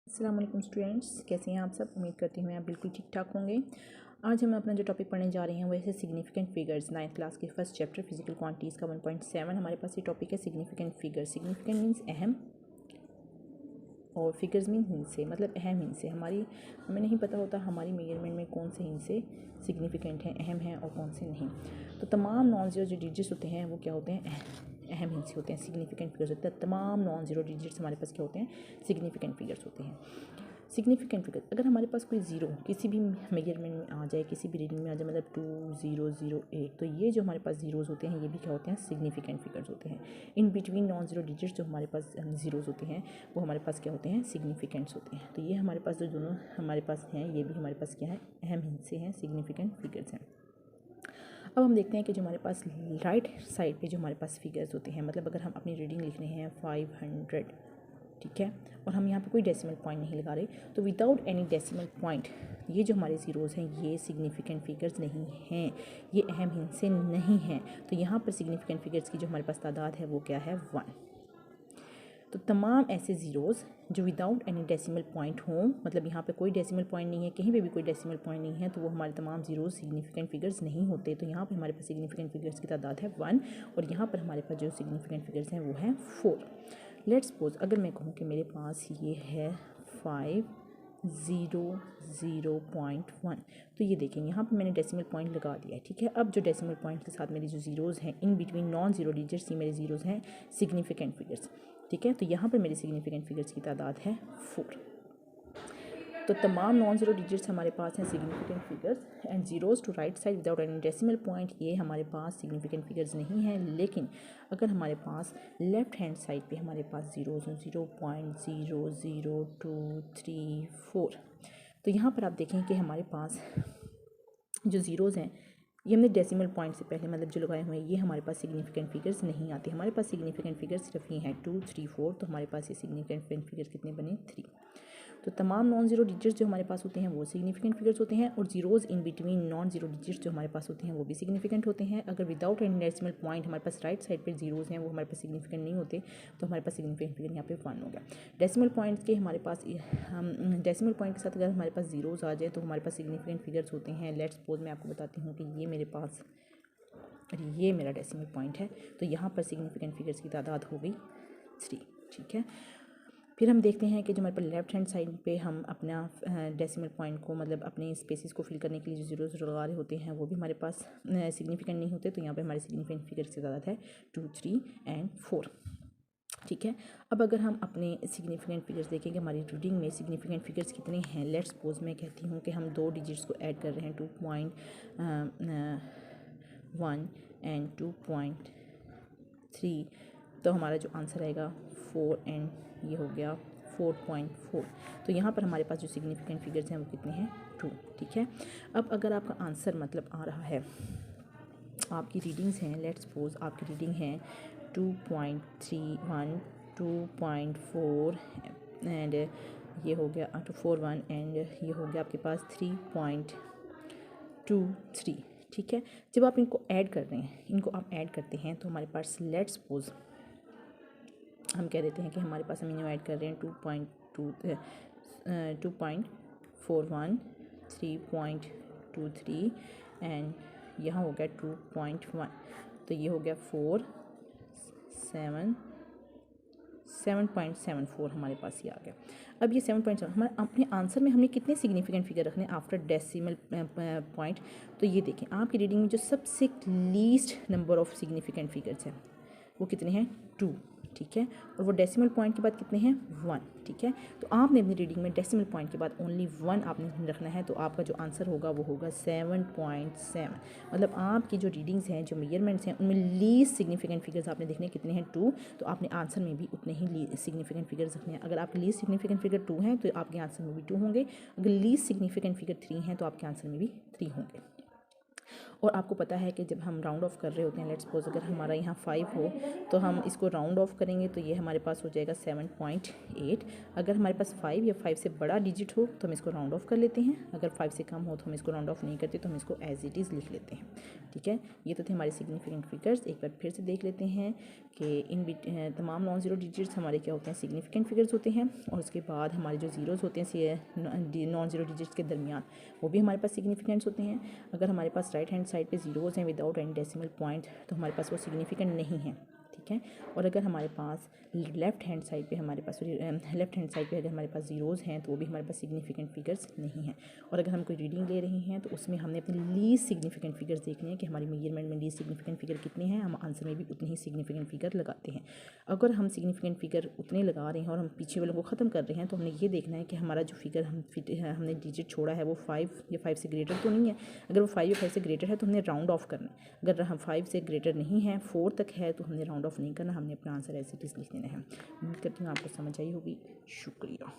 अस्सलाम वालेकुम स्टूडेंट्स, कैसे हैं आप सब। उम्मीद करती हूँ आप बिल्कुल ठीक ठाक होंगे। आज हम अपना जो टॉपिक पढ़ने जा रहे हैं वैसे सिग्निफिकेंट फिगर्स, 9th क्लास के फर्स्ट चैप्टर फिजिकल क्वांटिटीज़ का 1.7 हमारे पास ये टॉपिक है। सिग्निफिकेंट फिगर्स, सिग्निफिकेंट मीन्स अहम और फिगर्स मीन हिंसे, मतलब अहम हिंसे। हमें नहीं पता होता हमारी मेजरमेंट में कौन से हिंसे सिग्निफिकेंट हैं, अहम हैं और कौन से नहीं। तो तमाम नॉन ज़ीरो जो डिजिट्स होते हैं वो क्या होते हैं, अहम हिंसे होते हैं, सिग्निफिकेंट फिगर्स होते हैं। तमाम नॉन ज़ीरो डिजिट्स हमारे पास क्या होते हैं, सिग्निफिकेंट फिगर्स होते हैं। सिग्निफिकेंट फिगर, अगर हमारे पास कोई ज़ीरो किसी भी मेजरमेंट में आ जाए, किसी भी रीडिंग में आ जाए, मतलब 2008, तो ये जो हमारे पास ज़ीरोज़ होते हैं ये भी क्या होते हैं, सिग्निफिकेंट फिगर्स होते हैं। In between non zero digits जो हमारे पास ज़ीरोज़ होते हैं वो हमारे पास क्या होते हैं, सिग्निफिकेंट्स होते हैं। तो ये हमारे पास जो दोनों हमारे पास हैं ये भी हमारे पास क्या है, अहम हिस्से हैं, सिग्निफिकेंट फिगर्स हैं। अब हम देखते हैं कि जो हमारे पास राइट साइड पे जो हमारे पास फिगर्स होते हैं, मतलब अगर हम अपनी रीडिंग लिख रहे हैं 500, ठीक है, और हम यहाँ पे कोई डेसिमल पॉइंट नहीं लगा रहे, तो विदाउट एनी डेसिमल पॉइंट ये जो हमारे ज़ीरोज़ हैं ये सिग्निफिकेंट फिगर्स नहीं हैं, ये अहम हिस्से नहीं हैं। तो यहाँ पर सिग्निफिकेंट फिगर्स की जो हमारे पास तादाद है वो क्या है, 1। तो तमाम ऐसे ज़ीरोज़ जो विदाउट एनी डेसिमल पॉइंट हों, मतलब यहाँ पे कोई डेसिमल पॉइंट नहीं है, कहीं पे भी कोई डेसिमल पॉइंट नहीं है, तो वो हमारे तमाम ज़ीरोज़ सिग्निफिकेंट फिगर्स नहीं होते। तो यहाँ पे हमारे पास सिग्निफिकेंट फिगर्स की तादाद है 1 और यहाँ पर हमारे पास जो सिग्निफिकेंट फिगर्स हैं वो हैं 4। लेट्स सपोज अगर मैं कहूँ कि मेरे पास ये है 500.1, तो ये देखें यहाँ पे मैंने डेसिमल पॉइंट लगा दिया है, ठीक है। अब जो डेसिमल पॉइंट के साथ मेरी जो ज़ीरोज़ हैं, in between non zero digits ही मेरे ज़ीरोज़ हैं सिग्निफिकेंट फिगर्स, ठीक है। तो यहाँ पर मेरी सिग्निफिकेंट फिगर्स की तादाद है 4। तो तमाम नॉन ज़ीरो डिजिट्स हमारे पास हैं significant figures, and zeros to right side without any decimal point ये हमारे पास सिग्निफिकेंट फिगर्स नहीं हैं। लेकिन अगर हमारे पास लेफ़्ट हैंड साइड पे हमारे पास ज़ीरोज़ हैं 0.00234, तो यहाँ पर आप देखें कि हमारे पास जो ज़ीरोज़ हैं ये हमने डेसिमल पॉइंट से पहले मतलब जो लगाए हुए हैं ये हमारे पास सिग्निफिकेंट फिगर्स नहीं आते। हमारे पास सिग्निफिकेंट फिगर्स सिर्फ ये हैं 2, 3, 4, तो हमारे पास ये सिग्निफिकेंट फिगर्स कितने बने, 3। तो तमाम नॉन ज़ीरो डिजिट्स जो हमारे पास होते हैं वो सिग्निफिकेंट फिगर्स होते हैं, और ज़ीरोज़ इन बिटवीन नॉन ज़ीरो डिजिट्स जो हमारे पास होते हैं वो भी सिग्निफिकेंट होते हैं। अगर विदाउट एनी डेसिमल पॉइंट हमारे पास राइट साइड पर ज़ीरोज़ हैं वो हमारे पास सिग्निफिकेंट नहीं होते, तो हमारे पास सिग्निफिकेंट फिगर यहाँ पे 1 हो गया। डेसिमल पॉइंट के हमारे पास डेसिमल पॉइंट के साथ अगर हमारे पास ज़ीरोज़ आ जाए तो हमारे पास सिग्निफिकेंट फिगर्स होते हैं। लेट्स सपोज मैं आपको बताती हूँ कि ये मेरे पास, ये मेरा डेसिमल पॉइंट है, तो यहाँ पर सिग्निफिकेंट फिगर्स की तादाद हो गई 3, ठीक है। फिर हम देखते हैं कि जो हमारे पास लेफ्ट हैंड साइड पे हम अपना डेसिमल पॉइंट को, मतलब अपने स्पेसिस को फिल करने के लिए जो ज़ीरोज़ लगा रहे होते हैं वो भी हमारे पास सिग्निफिकेंट नहीं होते। तो यहाँ पे हमारे सिग्निफिकेंट फिगर्स की तादाद है 2, 3 एंड 4, ठीक है। अब अगर हम अपने सिग्निफिकेंट फिगर्स देखें कि हमारी रीडिंग में सिग्निफिकेंट फिगर्स कितने हैं, लेट्स सपोज मैं कहती हूँ कि हम 2 डिजिट्स को ऐड कर रहे हैं 2.1 एंड 2.3, तो हमारा जो आंसर आएगा 4 एंड ये हो गया 4.4। तो यहाँ पर हमारे पास जो सिग्निफिकेंट फिगर्स हैं वो कितने हैं, 2, ठीक है। अब अगर आपका आंसर मतलब आ रहा है, आपकी रीडिंग्स हैं, लेट्स सपोज आपकी रीडिंग है 2.31, 2.4 एंड ये हो गया 241 एंड ये हो गया आपके पास 3.23, ठीक है। जब आप इनको ऐड कर रहे हैं, इनको आप ऐड करते हैं तो हमारे पास लेट्स सपोज हम कह देते हैं कि हमारे पास हम इन्हें ऐड कर रहे हैं 2.41, 3.23 एंड यहाँ हो गया 2.1, तो ये हो गया 7.74 हमारे पास ये आ गया। अब ये 7.7 हमारे अपने आंसर में हमने कितने सिग्निफिकेंट फिगर रखने आफ्टर डेसिमल पॉइंट, तो ये देखें आपकी रीडिंग में जो सबसे least number of significant figures हैं वो कितने हैं, 2, ठीक है। और वो डेसिमल पॉइंट के बाद कितने हैं, 1, ठीक है। तो आपने अपनी रीडिंग में डेसिमल पॉइंट के बाद ओनली 1 आपने रखना है, तो आपका जो आंसर होगा वो होगा 7.7। मतलब आपकी जो रीडिंग्स हैं, जो मेजरमेंट्स हैं, उनमें लीस्ट सिग्निफिकेंट फिगर्स आपने देखने कितने हैं, 2, तो आपने आंसर में भी उतने ही सिग्निफिकेंट फिगर्स रखने हैं। अगर आपके लीस्ट सिग्निफिकेंट फिगर 2 हैं तो आपके आंसर में भी 2 होंगे, अगर लीस्ट सिग्निफिकेंट फिगर 3 हैं तो आपके आंसर में भी 3 होंगे। और आपको पता है कि जब हम राउंड ऑफ कर रहे होते हैं, लेट्स सपोज अगर हमारा यहाँ 5 हो तो हम इसको राउंड ऑफ करेंगे तो ये हमारे पास हो जाएगा 7.8। अगर हमारे पास 5 या 5 से बड़ा डिजिट हो तो हम इसको राउंड ऑफ कर लेते हैं, अगर 5 से कम हो तो हम इसको राउंड ऑफ नहीं करते, तो हम इसको एज इट इज़ लिख लेते हैं। ठीक है, ये तो थे हमारे सिग्निफिकेंट फिगर्स। एक बार फिर से देख लेते हैं कि इन तमाम नॉन ज़ीरो डिजिट्स हमारे क्या होते हैं, सिग्निफिकेंट फिगर्स होते हैं। और उसके बाद हमारे जो ज़ीरोज़ होते हैं नॉन ज़ीरो डिजिट्स के दरमियान, वो भी हमारे पास सिग्निफिकेंट्स होते हैं। अगर हमारे पास राइट हैंड साइड पे ज़ीरोज़ हैं विदाउट एनी डेसिमल पॉइंट तो हमारे पास वो सिग्निफिकेंट नहीं है। ठीक है, और अगर हमारे पास लेफ़्ट हैंड साइड पे अगर हमारे पास ज़ीरोज़ हैं तो वो भी हमारे पास सिग्निफिकेंट फिगर्स नहीं हैं। और अगर हम कोई रीडिंग ले रहे हैं तो उसमें हमने अपने लीस्ट सिग्निफिकेंट फिगर्स देखने हैं कि हमारी मेजरमेंट में लीस्ट सिग्निफिकेंट फिगर कितने हैं, हम आंसर में भी उतनी ही सिग्निफिकेंट फिगर लगाते हैं। अगर हम सिग्निफिकेंट फिगर उतने लगा रहे हैं और हम पीछे वालों को ख़त्म कर रहे हैं तो हमने ये देखना है कि हमारा जो फिगर हमने डिजिट छोड़ा है वो 5 या 5 से ग्रेटर तो नहीं है। अगर वो 5 या 5 से ग्रेटर है तो हमने राउंड ऑफ करना है। अगर हम 5 से ग्रेटर नहीं है, 4 तक है, तो हमने राउंड ऑफ नहीं करना, हमने अपना आंसर एज इट इज़ लिख देना है। उम्मीद करती हूँ आपको समझ आई होगी। शुक्रिया।